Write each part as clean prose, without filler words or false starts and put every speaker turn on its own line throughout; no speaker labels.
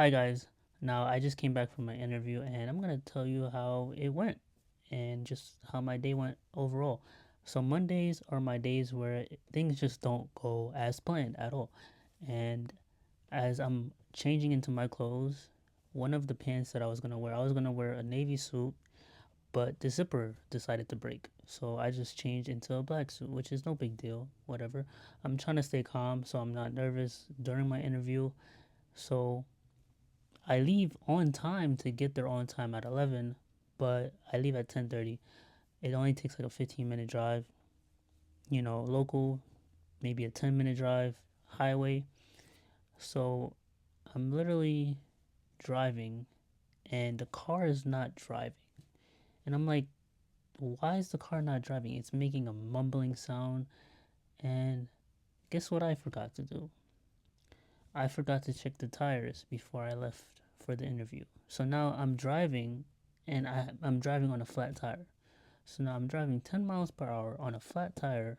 Hi guys. Now I just came back from my interview and I'm gonna tell you how it went and just how my day went overall. So Mondays are my days where things just don't go as planned at all. And as I'm changing into my clothes, one of the pants that I was gonna wear a navy suit, but the zipper decided to break. So I just changed into a black suit, which is no big deal, whatever. I'm trying to stay calm so I'm not nervous during my interview. So I leave on time to get there on time at 11, but I leave at 10:30. It only takes like a 15-minute drive, local, maybe a 10-minute drive, highway. So I'm literally driving and the car is not driving. And I'm like, why is the car not driving? It's making a mumbling sound. And guess what I forgot to do? I forgot to check the tires before I left for the interview. So now I'm driving and I'm driving on a flat tire. So now I'm driving 10 miles per hour on a flat tire.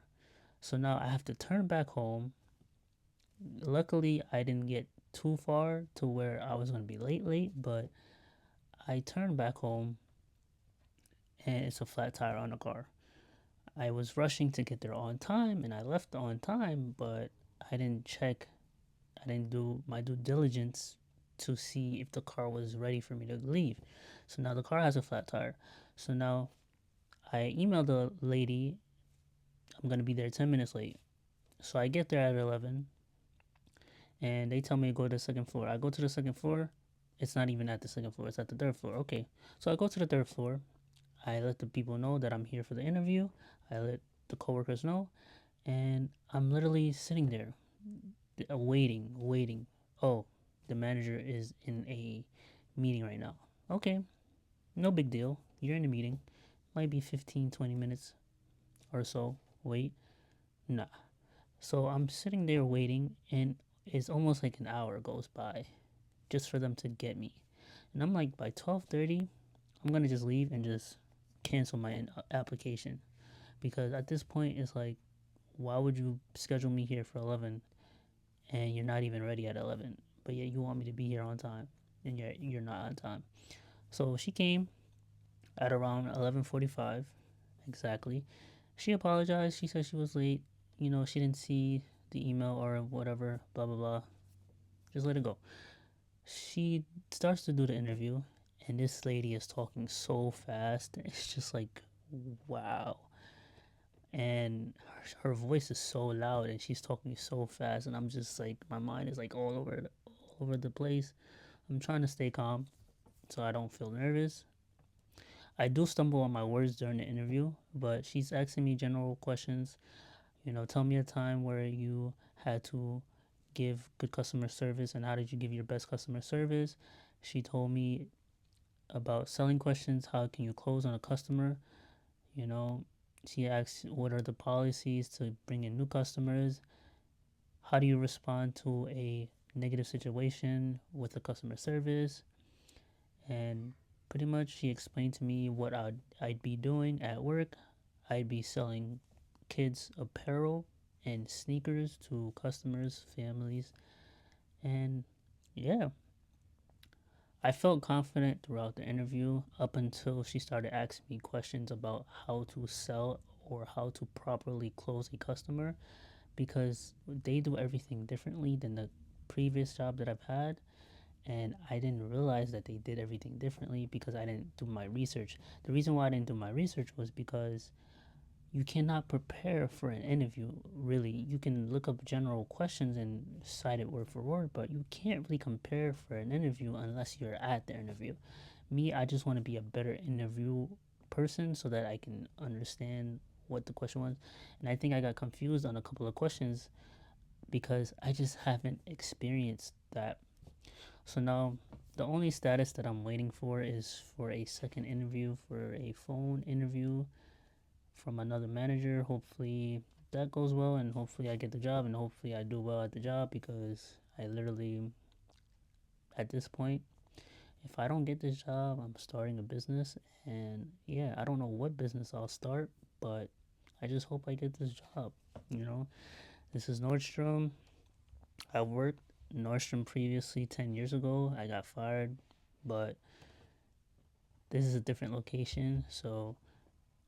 So now I have to turn back home. Luckily, I didn't get too far to where I was going to be late, but I turned back home and it's a flat tire on the car. I was rushing to get there on time and I left on time, but I didn't check, I didn't do my due diligence to see if the car was ready for me to leave. So now the car has a flat tire. So now I emailed the lady, I'm going to be there 10 minutes late. So I get there at 11 and they tell me to go to the second floor. I go to the second floor. It's not even at the second floor, it's at the third floor. Okay. So I go to the third floor. I let the people know that I'm here for the interview. I let the coworkers know. And I'm literally sitting there waiting. Oh, the manager is in a meeting right now. Okay. No big deal. You're in a meeting. Might be 15, 20 minutes or so. Wait. Nah. So I'm sitting there waiting, and it's almost like an hour goes by just for them to get me. And I'm like, by 12:30, I'm gonna just leave and just cancel my application because at this point, it's like, why would you schedule me here for 11 and you're not even ready at 11, but yet you want me to be here on time, and you're not on time. So she came at around 11:45 exactly. She apologized. She said she was late. She didn't see the email or whatever. Blah blah blah. Just let it go. She starts to do the interview, and this lady is talking so fast. It's just like, wow. And her voice is so loud, and she's talking so fast, and I'm just like, my mind is like all over the place. I'm trying to stay calm so I don't feel nervous. I do stumble on my words during the interview, but she's asking me general questions. Tell me a time where you had to give good customer service and how did you give your best customer service. She told me about selling questions. How can you close on a customer? You know, she asks what are the policies to bring in new customers. How do you respond to a negative situation with the customer service? And pretty much she explained to me what I'd be doing at work. I'd be selling kids apparel and sneakers to customers, families, and yeah, I felt confident throughout the interview up until she started asking me questions about how to sell or how to properly close a customer because they do everything differently than the previous job that I've had. And I didn't realize that they did everything differently because I didn't do my research. The reason why I didn't do my research was because you cannot prepare for an interview, really. You can look up general questions and cite it word for word, but you can't really compare for an interview unless you're at the interview. Me, I just want to be a better interview person so that I can understand what the question was. And I think I got confused on a couple of questions because I just haven't experienced that. So now the only status that I'm waiting for is for a second interview, for a phone interview from another manager. Hopefully that goes well, and hopefully I get the job, and hopefully I do well at the job because I literally, at this point, if I don't get this job, I'm starting a business. And yeah, I don't know what business I'll start, but I just hope I get this job. You know, this is Nordstrom. I worked Nordstrom previously 10 years ago. I got fired, but this is a different location, so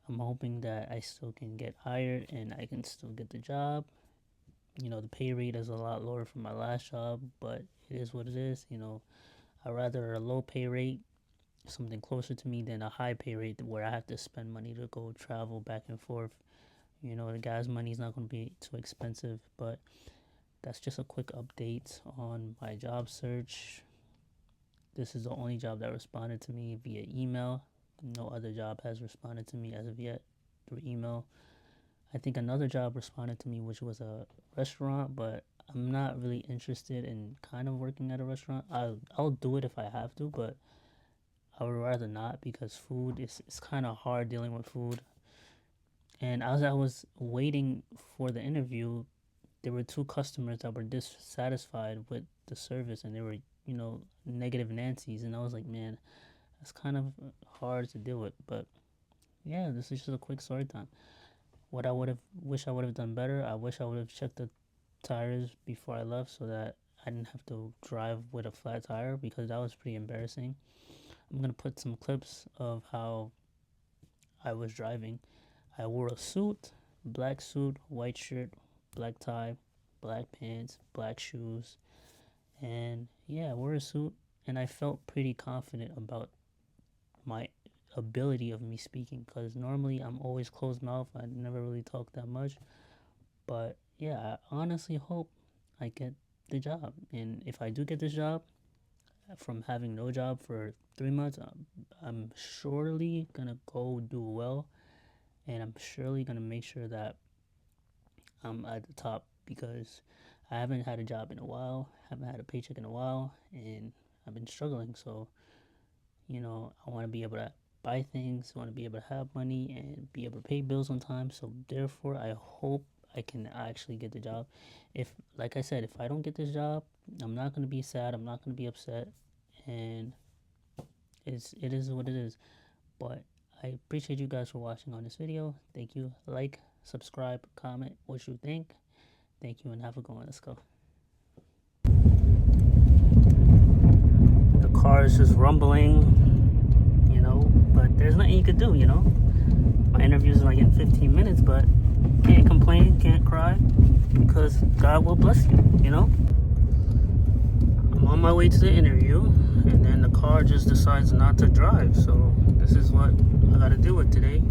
I'm hoping that I still can get hired and I can still get the job. The pay rate is a lot lower from my last job, but it is what it is. I'd rather a low pay rate, something closer to me, than a high pay rate where I have to spend money to go travel back and forth. The gas money is not going to be too expensive, but that's just a quick update on my job search. This is the only job that responded to me via email. No other job has responded to me as of yet through email. I think another job responded to me, which was a restaurant, but I'm not really interested in kind of working at a restaurant. I'll do it if I have to, but I would rather not, because food is it's kind of hard dealing with food. And as I was waiting for the interview, there were two customers that were dissatisfied with the service, and they were negative Nancy's, and I was like, man, that's kind of hard to deal with. But yeah, this is just a quick story time. What I wish I would have done better. I wish I would have checked the tires before I left, so that I didn't have to drive with a flat tire, because that was pretty embarrassing. I'm gonna put some clips of how I was driving. I wore a suit, black suit, white shirt, black tie, black pants, black shoes, and yeah, I wore a suit, and I felt pretty confident about my ability of me speaking, because normally I'm always closed mouth. I never really talk that much. But yeah, I honestly hope I get the job. And if I do get this job, from having no job for 3 months, I'm surely gonna go do well, and I'm surely gonna make sure that I'm at the top, because I haven't had a job in a while, haven't had a paycheck in a while, and I've been struggling. So I want to be able to buy things, I want to be able to have money and be able to pay bills on time. So therefore, I hope I can actually get the job. If, like I said, if I don't get this job, I'm not going to be sad, I'm not going to be upset, and it is what it is. But I appreciate you guys for watching on this video. Thank you. Like, subscribe, comment what you think. Thank you, and have a good one. Let's go. The car is just rumbling, but there's nothing you could do. My interview's like in 15 minutes, but can't complain, can't cry, because God will bless you. I'm on my way to the interview, and then the car just decides not to drive. So this is what I got to deal with today.